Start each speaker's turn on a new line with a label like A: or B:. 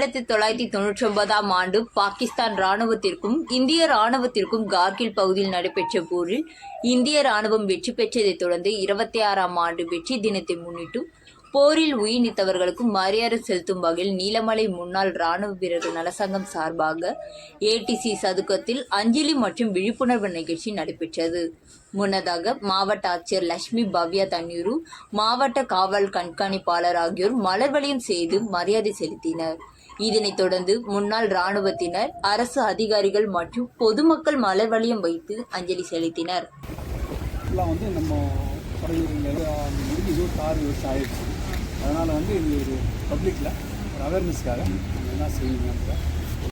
A: 1999ஆம் ஆண்டு பாகிஸ்தான் இராணுவத்திற்கும் இந்திய இராணுவத்திற்கும் கார்கில் பகுதியில் நடைபெற்ற போரில் இந்திய இராணுவம் வெற்றி பெற்றதைத் தொடர்ந்து 26ஆம் ஆண்டு வெற்றி தினத்தை முன்னிட்டு போரில் உயிர் நீத்தவர்களுக்கு மரியாதை செலுத்தும் வகையில் நீலமலை முன்னாள் இராணுவ வீரர்கள் நலசங்கம் சார்பாக ஏடிசி சதுக்கத்தில் அஞ்சலி மற்றும் விழிப்புணர்வு நிகழ்ச்சி நடைபெற்றது. முன்னதாக மாவட்ட ஆட்சியர் லட்சுமி பவ்யா தண்ணீரு, மாவட்ட காவல் கண்காணிப்பாளர் ஆகியோர் மலர் வளையம் செய்து மரியாதை செலுத்தினர். இதனைத் தொடர்ந்து முன்னாள் இராணுவத்தினர், அரசு அதிகாரிகள் மற்றும் பொதுமக்கள் மலர் வளையம் வைத்து அஞ்சலி செலுத்தினர்.
B: அதனால் வந்து இது ஒரு பப்ளிக்கில் ஒரு அவேர்னஸ்க்காக என்ன செய்யணும்